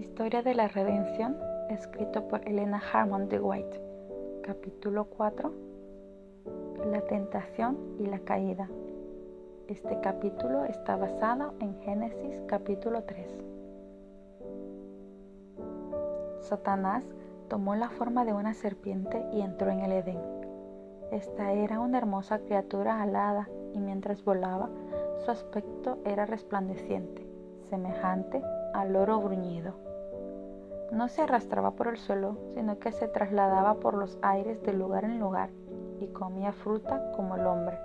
Historia de la Redención, escrito por Elena Harmon de White. Capítulo 4. La tentación y la caída. Este capítulo está basado en Génesis capítulo 3. Satanás tomó la forma de una serpiente y entró en el Edén. Esta era una hermosa criatura alada y mientras volaba, su aspecto era resplandeciente, semejante al oro bruñido. No se arrastraba por el suelo, sino que se trasladaba por los aires de lugar en lugar y comía fruta como el hombre.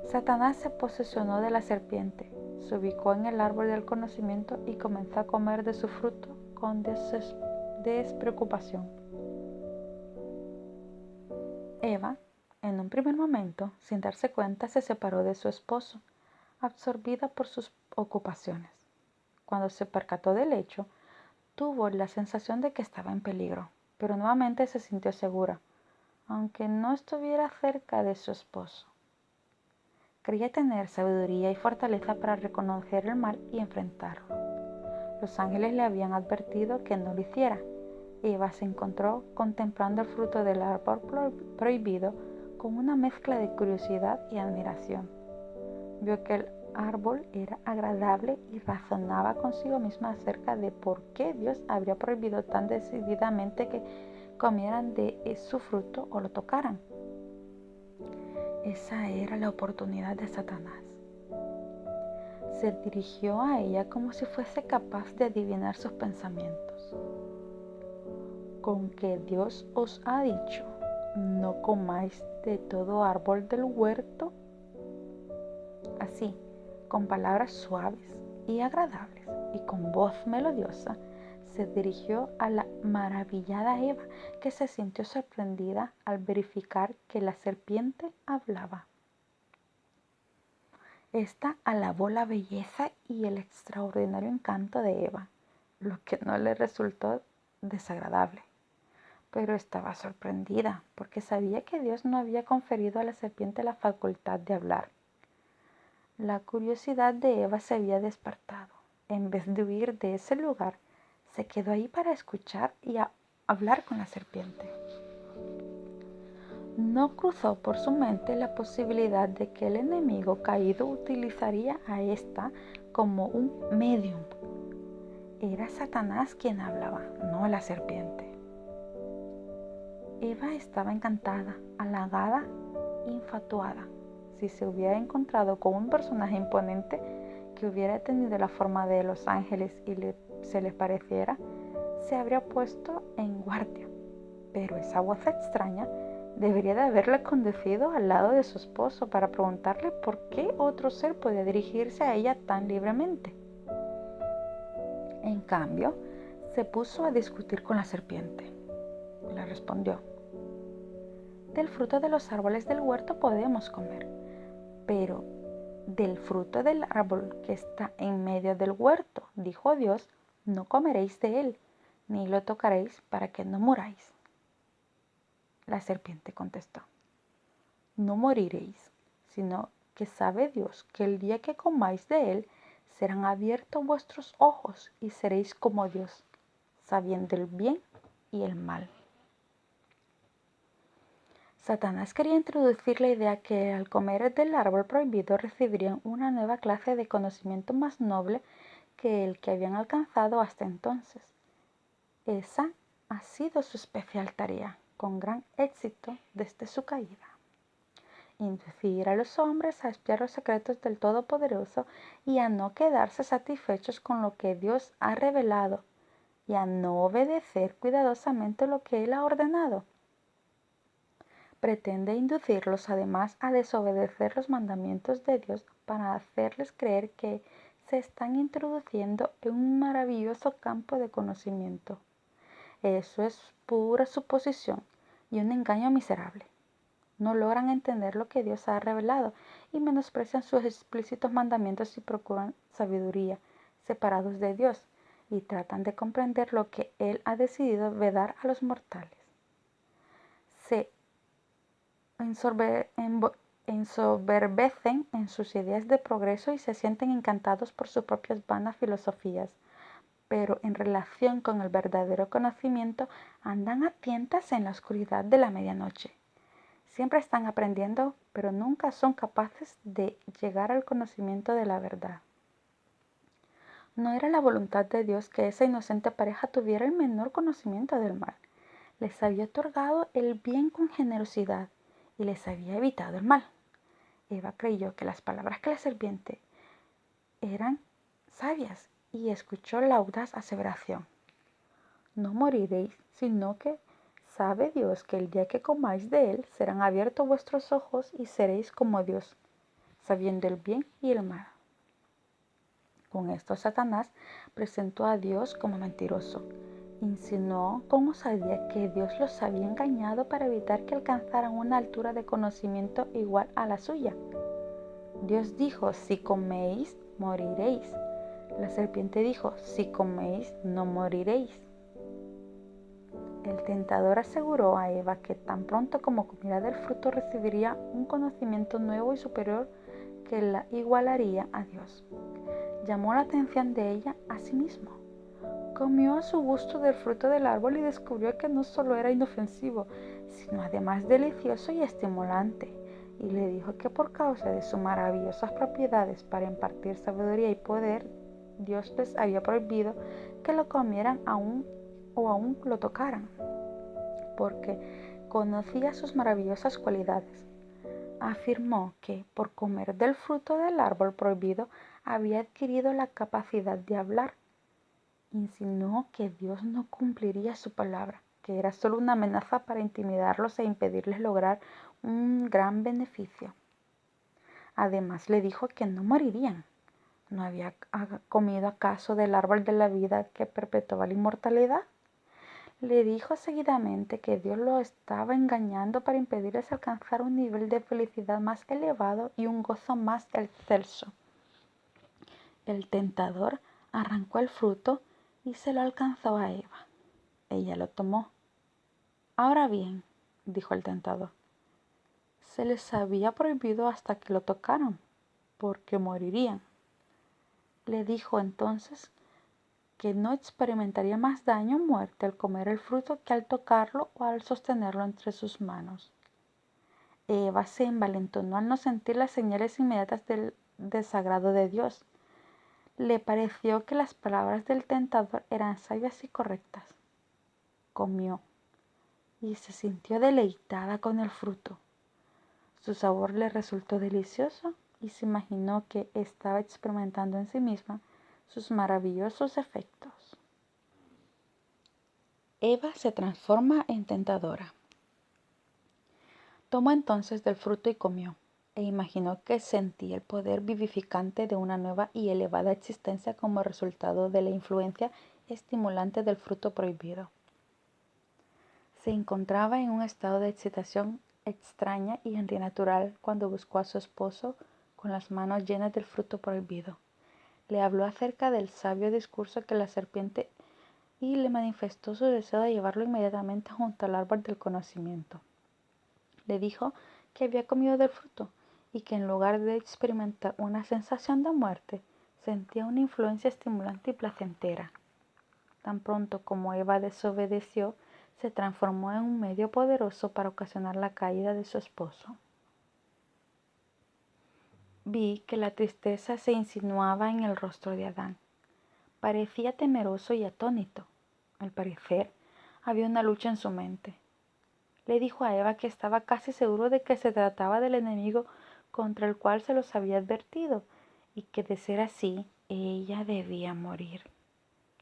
Satanás se posesionó de la serpiente, se ubicó en el árbol del conocimiento y comenzó a comer de su fruto con despreocupación. Eva, en un primer momento, sin darse cuenta, se separó de su esposo, absorbida por sus ocupaciones. Cuando se percató del hecho, tuvo la sensación de que estaba en peligro, pero nuevamente se sintió segura, aunque no estuviera cerca de su esposo. Creía tener sabiduría y fortaleza para reconocer el mal y enfrentarlo. Los ángeles le habían advertido que no lo hiciera. Eva se encontró contemplando el fruto del árbol prohibido con una mezcla de curiosidad y admiración. Vio que el árbol era agradable y razonaba consigo misma acerca de por qué Dios habría prohibido tan decididamente que comieran de su fruto o lo tocaran. Esa era la oportunidad de Satanás. Se dirigió a ella como si fuese capaz de adivinar sus pensamientos. ¿Con que Dios os ha dicho, no comáis de todo árbol del huerto? Así, con palabras suaves y agradables y con voz melodiosa, se dirigió a la maravillada Eva, que se sintió sorprendida al verificar que la serpiente hablaba. Esta alabó la belleza y el extraordinario encanto de Eva, lo que no le resultó desagradable. Pero estaba sorprendida porque sabía que Dios no había conferido a la serpiente la facultad de hablar. La curiosidad de Eva se había despertado. En vez de huir de ese lugar, se quedó ahí para escuchar y hablar con la serpiente. No cruzó por su mente la posibilidad de que el enemigo caído utilizaría a esta como un medium. Era Satanás quien hablaba, no la serpiente. Eva estaba encantada, halagada, infatuada. Si se hubiera encontrado con un personaje imponente que hubiera tenido la forma de los ángeles y se les pareciera, se habría puesto en guardia. Pero esa voz extraña debería de haberle conducido al lado de su esposo para preguntarle por qué otro ser podía dirigirse a ella tan libremente. En cambio, se puso a discutir con la serpiente. Le respondió: del fruto de los árboles del huerto podemos comer, pero del fruto del árbol que está en medio del huerto, dijo Dios, no comeréis de él, ni lo tocaréis para que no muráis. La serpiente contestó: no moriréis, sino que sabe Dios que el día que comáis de él, serán abiertos vuestros ojos y seréis como Dios, sabiendo el bien y el mal. Satanás quería introducir la idea que al comer del árbol prohibido recibirían una nueva clase de conocimiento más noble que el que habían alcanzado hasta entonces. Esa ha sido su especial tarea, con gran éxito desde su caída. Inducir a los hombres a espiar los secretos del Todopoderoso y a no quedarse satisfechos con lo que Dios ha revelado y a no obedecer cuidadosamente lo que Él ha ordenado. Pretende inducirlos además a desobedecer los mandamientos de Dios para hacerles creer que se están introduciendo en un maravilloso campo de conocimiento. Eso es pura suposición y un engaño miserable. No logran entender lo que Dios ha revelado y menosprecian sus explícitos mandamientos y procuran sabiduría, separados de Dios, y tratan de comprender lo que Él ha decidido vedar a los mortales. Se ensoberbecen en sus ideas de progreso y se sienten encantados por sus propias vanas filosofías, pero en relación con el verdadero conocimiento andan a tientas en la oscuridad de la medianoche. Siempre están aprendiendo, pero nunca son capaces de llegar al conocimiento de la verdad. No era la voluntad de Dios que esa inocente pareja tuviera el menor conocimiento del mal. Les había otorgado el bien con generosidad y les había evitado el mal. Eva creyó que las palabras que la serpiente eran sabias y escuchó la audaz aseveración: no moriréis, sino que sabe Dios que el día que comáis de él serán abiertos vuestros ojos y seréis como Dios, sabiendo el bien y el mal. Con esto Satanás presentó a Dios como mentiroso. Insinuó con osadía que Dios los había engañado para evitar que alcanzaran una altura de conocimiento igual a la suya. Dios dijo: si coméis, moriréis. La serpiente dijo: si coméis, no moriréis. El tentador aseguró a Eva que tan pronto como comiera del fruto recibiría un conocimiento nuevo y superior que la igualaría a Dios. Llamó la atención de ella a sí mismo. Comió a su gusto del fruto del árbol y descubrió que no solo era inofensivo, sino además delicioso y estimulante. Y le dijo que por causa de sus maravillosas propiedades para impartir sabiduría y poder, Dios les había prohibido que lo comieran aún lo tocaran, porque conocía sus maravillosas cualidades. Afirmó que por comer del fruto del árbol prohibido había adquirido la capacidad de hablar. Insinuó que Dios no cumpliría su palabra, que era solo una amenaza para intimidarlos e impedirles lograr un gran beneficio. Además le dijo que no morirían. ¿No había comido acaso del árbol de la vida que perpetuaba la inmortalidad? Le dijo seguidamente que Dios lo estaba engañando para impedirles alcanzar un nivel de felicidad más elevado y un gozo más excelso. El tentador arrancó el fruto y se lo alcanzó a Eva. Ella lo tomó. Ahora bien, dijo el tentador, se les había prohibido hasta que lo tocaran, porque morirían. Le dijo entonces que no experimentaría más daño o muerte al comer el fruto que al tocarlo o al sostenerlo entre sus manos. Eva se envalentonó al no sentir las señales inmediatas del desagrado de Dios. Le pareció que las palabras del tentador eran sabias y correctas. Comió y se sintió deleitada con el fruto. Su sabor le resultó delicioso y se imaginó que estaba experimentando en sí misma sus maravillosos efectos. Eva se transforma en tentadora. Tomó entonces del fruto y comió, e imaginó que sentía el poder vivificante de una nueva y elevada existencia como resultado de la influencia estimulante del fruto prohibido. Se encontraba en un estado de excitación extraña y antinatural cuando buscó a su esposo con las manos llenas del fruto prohibido. Le habló acerca del sabio discurso que la serpiente y le manifestó su deseo de llevarlo inmediatamente junto al árbol del conocimiento. Le dijo que había comido del fruto y que en lugar de experimentar una sensación de muerte, sentía una influencia estimulante y placentera. Tan pronto como Eva desobedeció, se transformó en un medio poderoso para ocasionar la caída de su esposo. Vi que la tristeza se insinuaba en el rostro de Adán. Parecía temeroso y atónito. Al parecer, había una lucha en su mente. Le dijo a Eva que estaba casi seguro de que se trataba del enemigo contra el cual se los había advertido y que de ser así, ella debía morir.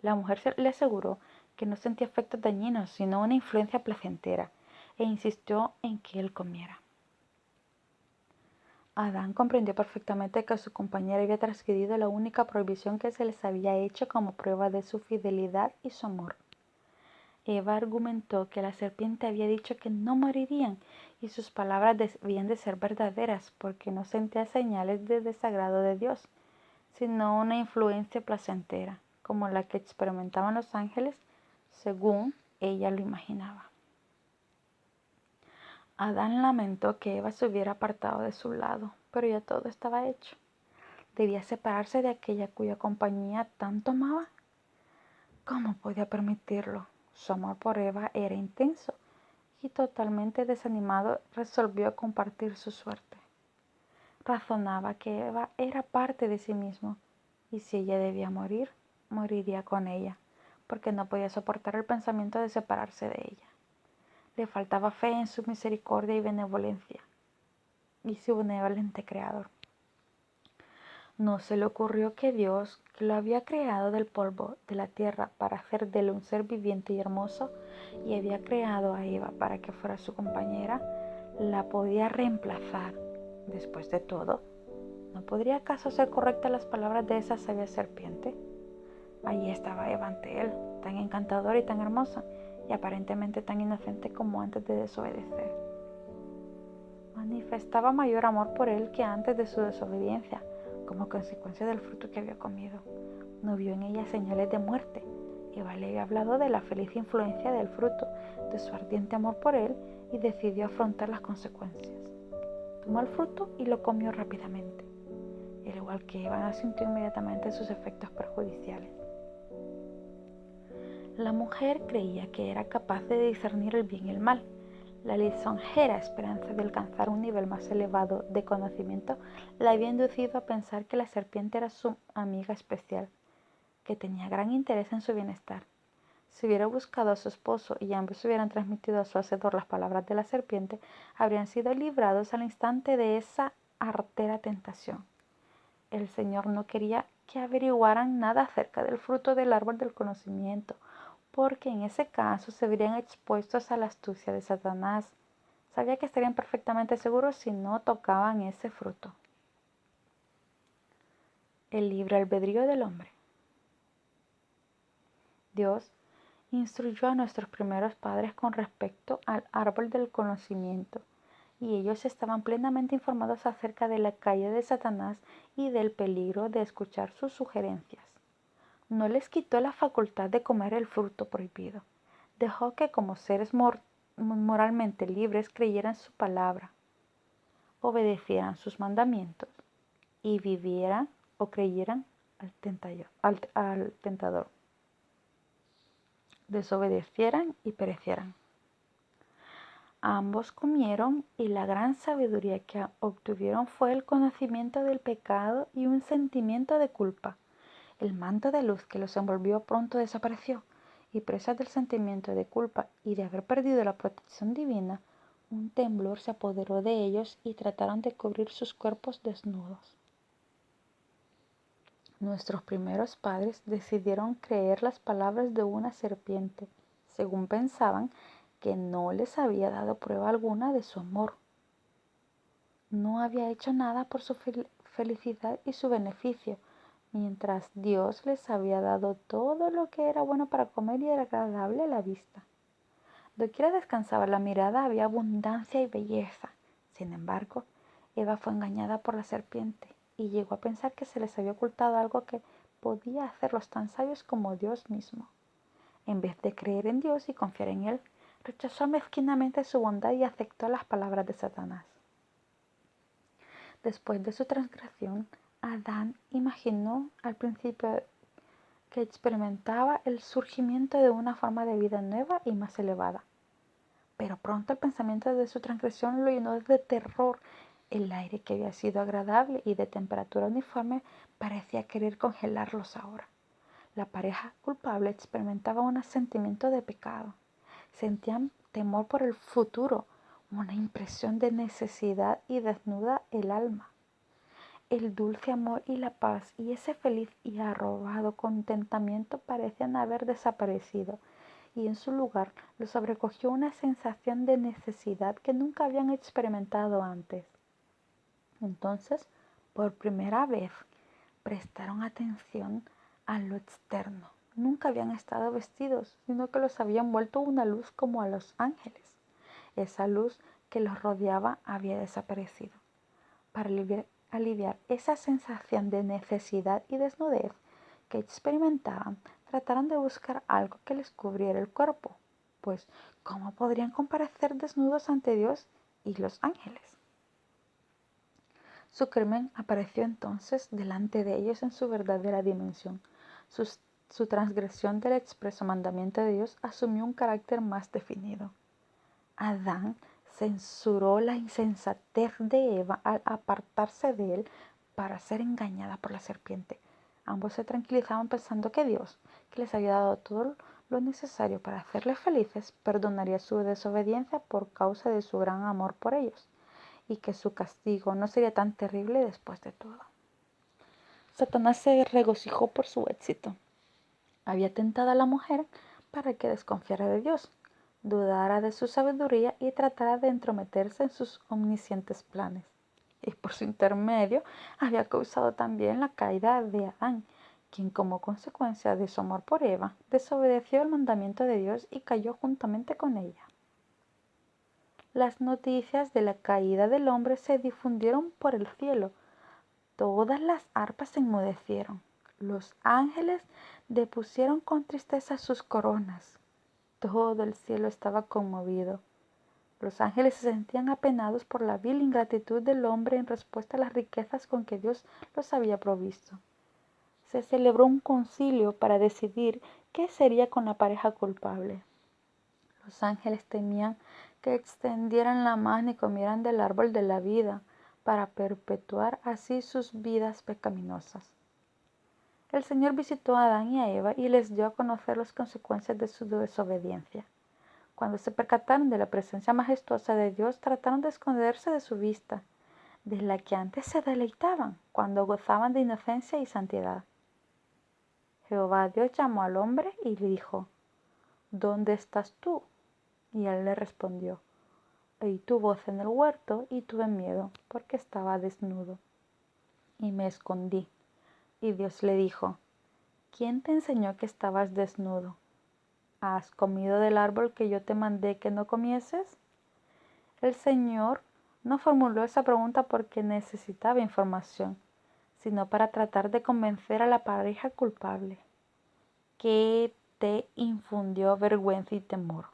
La mujer le aseguró que no sentía efectos dañinos, sino una influencia placentera, e insistió en que él comiera. Adán comprendió perfectamente que su compañera había transgredido la única prohibición que se les había hecho como prueba de su fidelidad y su amor. Eva argumentó que la serpiente había dicho que no morirían y sus palabras debían de ser verdaderas porque no sentía señales de desagrado de Dios, sino una influencia placentera, como la que experimentaban los ángeles, según ella lo imaginaba. Adán lamentó que Eva se hubiera apartado de su lado, pero ya todo estaba hecho. Debía separarse de aquella cuya compañía tanto amaba. ¿Cómo podía permitirlo? Su amor por Eva era intenso y totalmente desanimado resolvió compartir su suerte. Razonaba que Eva era parte de sí mismo y si ella debía morir, moriría con ella, porque no podía soportar el pensamiento de separarse de ella. Le faltaba fe en su misericordia y benevolencia y su benevolente Creador. No se le ocurrió que Dios, que lo había creado del polvo de la tierra para hacer de él un ser viviente y hermoso, y había creado a Eva para que fuera su compañera, la podía reemplazar. Después de todo, ¿no podría acaso ser correctas las palabras de esa sabia serpiente? Allí estaba Eva ante él, tan encantadora y tan hermosa, y aparentemente tan inocente como antes de desobedecer. Manifestaba mayor amor por él que antes de su desobediencia, como consecuencia del fruto que había comido. No vio en ella señales de muerte. Eva le había hablado de la feliz influencia del fruto, de su ardiente amor por él, y decidió afrontar las consecuencias. Tomó el fruto y lo comió rápidamente. Al igual que Eva, sintió inmediatamente sus efectos perjudiciales. La mujer creía que era capaz de discernir el bien y el mal. La lisonjera esperanza de alcanzar un nivel más elevado de conocimiento la había inducido a pensar que la serpiente era su amiga especial, que tenía gran interés en su bienestar. Si hubiera buscado a su esposo y ambos hubieran transmitido a su hacedor las palabras de la serpiente, habrían sido librados al instante de esa artera tentación. El Señor no quería que averiguaran nada acerca del fruto del árbol del conocimiento, porque en ese caso se verían expuestos a la astucia de Satanás. Sabía que estarían perfectamente seguros si no tocaban ese fruto. El libre albedrío del hombre. Dios instruyó a nuestros primeros padres con respecto al árbol del conocimiento, y ellos estaban plenamente informados acerca de la caída de Satanás y del peligro de escuchar sus sugerencias. No les quitó la facultad de comer el fruto prohibido. Dejó que como seres moralmente libres creyeran su palabra, obedecieran sus mandamientos y vivieran o creyeran al tentador, desobedecieran y perecieran. Ambos comieron y la gran sabiduría que obtuvieron fue el conocimiento del pecado y un sentimiento de culpa. El manto de luz que los envolvió pronto desapareció, y presas del sentimiento de culpa y de haber perdido la protección divina, un temblor se apoderó de ellos y trataron de cubrir sus cuerpos desnudos. Nuestros primeros padres decidieron creer las palabras de una serpiente, según pensaban que no les había dado prueba alguna de su amor. No había hecho nada por su felicidad y su beneficio, mientras Dios les había dado todo lo que era bueno para comer y era agradable a la vista. Doquiera descansaba la mirada había abundancia y belleza. Sin embargo, Eva fue engañada por la serpiente y llegó a pensar que se les había ocultado algo que podía hacerlos tan sabios como Dios mismo. En vez de creer en Dios y confiar en Él, rechazó mezquinamente su bondad y aceptó las palabras de Satanás. Después de su transgresión, Adán imaginó al principio que experimentaba el surgimiento de una forma de vida nueva y más elevada. Pero pronto el pensamiento de su transgresión lo llenó de terror. El aire que había sido agradable y de temperatura uniforme parecía querer congelarlos ahora. La pareja culpable experimentaba un sentimiento de pecado. Sentían temor por el futuro, una impresión de necesidad y desnuda el alma. El dulce amor y la paz y ese feliz y arrobado contentamiento parecían haber desaparecido, y en su lugar los sobrecogió una sensación de necesidad que nunca habían experimentado antes. Entonces, por primera vez, prestaron atención a lo externo. Nunca habían estado vestidos, sino que los había envuelto una luz como a los ángeles. Esa luz que los rodeaba había desaparecido. Para aliviar esa sensación de necesidad y desnudez que experimentaban, trataron de buscar algo que les cubriera el cuerpo, pues ¿cómo podrían comparecer desnudos ante Dios y los ángeles? Su crimen apareció entonces delante de ellos en su verdadera dimensión. Sus su transgresión del expreso mandamiento de Dios asumió un carácter más definido. Adán censuró la insensatez de Eva al apartarse de él para ser engañada por la serpiente. Ambos se tranquilizaban pensando que Dios, que les había dado todo lo necesario para hacerles felices, perdonaría su desobediencia por causa de su gran amor por ellos, y que su castigo no sería tan terrible después de todo. Satanás se regocijó por su éxito. Había tentado a la mujer para que desconfiara de Dios, dudara de su sabiduría y tratara de entrometerse en sus omniscientes planes. Y por su intermedio había causado también la caída de Adán, quien como consecuencia de su amor por Eva, desobedeció el mandamiento de Dios y cayó juntamente con ella. Las noticias de la caída del hombre se difundieron por el cielo. Todas las arpas se enmudecieron. Los ángeles depusieron con tristeza sus coronas. Todo el cielo estaba conmovido. Los ángeles se sentían apenados por la vil ingratitud del hombre en respuesta a las riquezas con que Dios los había provisto. Se celebró un concilio para decidir qué sería con la pareja culpable. Los ángeles temían que extendieran la mano y comieran del árbol de la vida, para perpetuar así sus vidas pecaminosas. El Señor visitó a Adán y a Eva y les dio a conocer las consecuencias de su desobediencia. Cuando se percataron de la presencia majestuosa de Dios, trataron de esconderse de su vista, de la que antes se deleitaban cuando gozaban de inocencia y santidad. Jehová Dios llamó al hombre y le dijo: ¿Dónde estás tú? Y él le respondió: Oí tu voz en el huerto y tuve miedo, porque estaba desnudo, y me escondí. Y Dios le dijo: ¿Quién te enseñó que estabas desnudo? ¿Has comido del árbol que yo te mandé que no comieses? El Señor no formuló esa pregunta porque necesitaba información, sino para tratar de convencer a la pareja culpable. ¿Qué te infundió vergüenza y temor?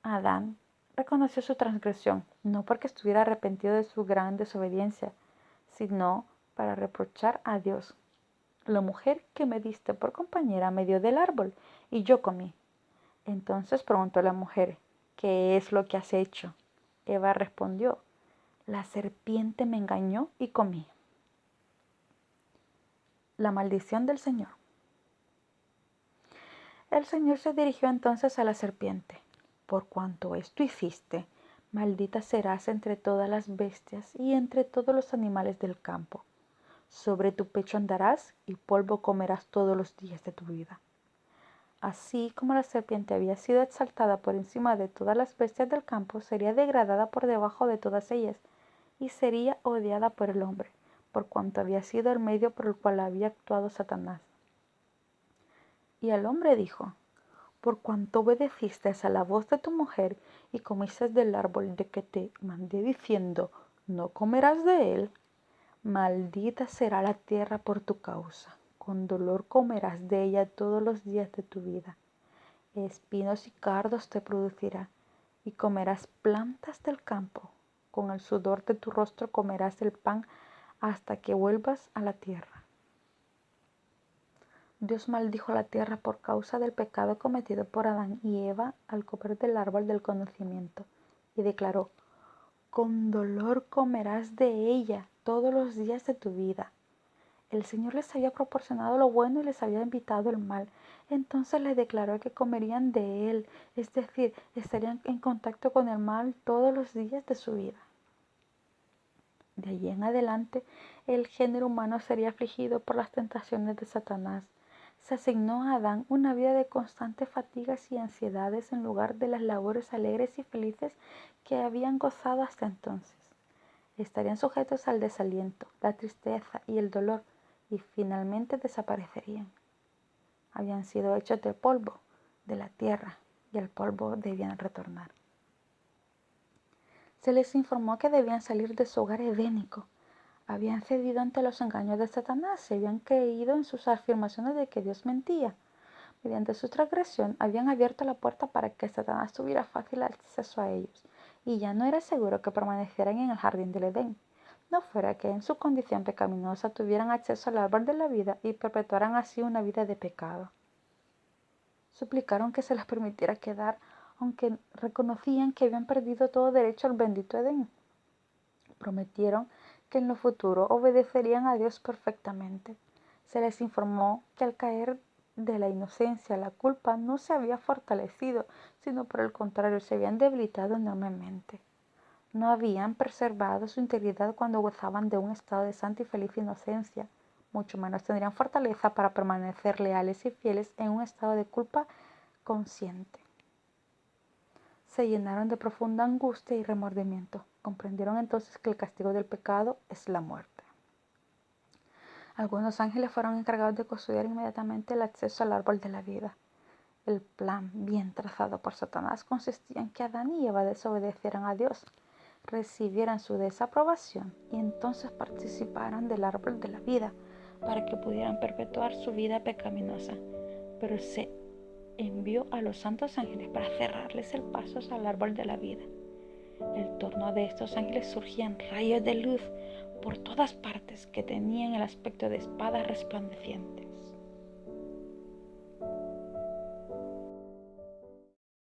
Adán reconoció su transgresión, no porque estuviera arrepentido de su gran desobediencia, sino para reprochar a Dios. La mujer que me diste por compañera me dio del árbol y yo comí. Entonces preguntó la mujer: ¿Qué es lo que has hecho? Eva respondió: La serpiente me engañó y comí. La maldición del Señor. El Señor se dirigió entonces a la serpiente: Por cuanto esto hiciste, maldita serás entre todas las bestias y entre todos los animales del campo. Sobre tu pecho andarás y polvo comerás todos los días de tu vida. Así como la serpiente había sido exaltada por encima de todas las bestias del campo, sería degradada por debajo de todas ellas, y sería odiada por el hombre, por cuanto había sido el medio por el cual había actuado Satanás. Y el hombre dijo: Por cuanto obedeciste a la voz de tu mujer y comiste del árbol de que te mandé diciendo: No comerás de él, maldita será la tierra por tu causa. Con dolor comerás de ella todos los días de tu vida. Espinos y cardos te producirá, y comerás plantas del campo. Con el sudor de tu rostro comerás el pan hasta que vuelvas a la tierra. Dios maldijo la tierra por causa del pecado cometido por Adán y Eva al comer del árbol del conocimiento, y declaró: Con dolor comerás de ella todos los días de tu vida. El Señor les había proporcionado lo bueno y les había invitado el mal. Entonces les declaró que comerían de él, es decir, estarían en contacto con el mal todos los días de su vida. De allí en adelante, el género humano sería afligido por las tentaciones de Satanás. Se asignó a Adán una vida de constantes fatigas y ansiedades en lugar de las labores alegres y felices que habían gozado hasta entonces. Estarían sujetos al desaliento, la tristeza y el dolor, y finalmente desaparecerían. Habían sido hechos de polvo, de la tierra, y al polvo debían retornar. Se les informó que debían salir de su hogar edénico. Habían cedido ante los engaños de Satanás, se habían creído en sus afirmaciones de que Dios mentía. Mediante su transgresión habían abierto la puerta para que Satanás tuviera fácil acceso a ellos, y ya no era seguro que permanecieran en el jardín del Edén. no fuera que en su condición pecaminosa tuvieran acceso al árbol de la vida y perpetuaran así una vida de pecado. Suplicaron que se les permitiera quedar, aunque reconocían que habían perdido todo derecho al bendito Edén. Prometieron que en lo futuro obedecerían a Dios perfectamente. Se les informó que al caer de la inocencia la culpa no se había fortalecido, sino por el contrario se habían debilitado enormemente. No habían preservado su integridad cuando gozaban de un estado de santa y feliz inocencia, mucho menos tendrían fortaleza para permanecer leales y fieles en un estado de culpa consciente. Se llenaron de profunda angustia y remordimiento. Comprendieron entonces que el castigo del pecado es la muerte. Algunos ángeles fueron encargados de custodiar inmediatamente el acceso al árbol de la vida. El plan bien trazado por Satanás consistía en que Adán y Eva desobedecieran a Dios, recibieran su desaprobación y entonces participaran del árbol de la vida para que pudieran perpetuar su vida pecaminosa. Pero se envió a los santos ángeles para cerrarles el paso al árbol de la vida. Del torno de estos ángeles surgían rayos de luz por todas partes que tenían el aspecto de espadas resplandecientes.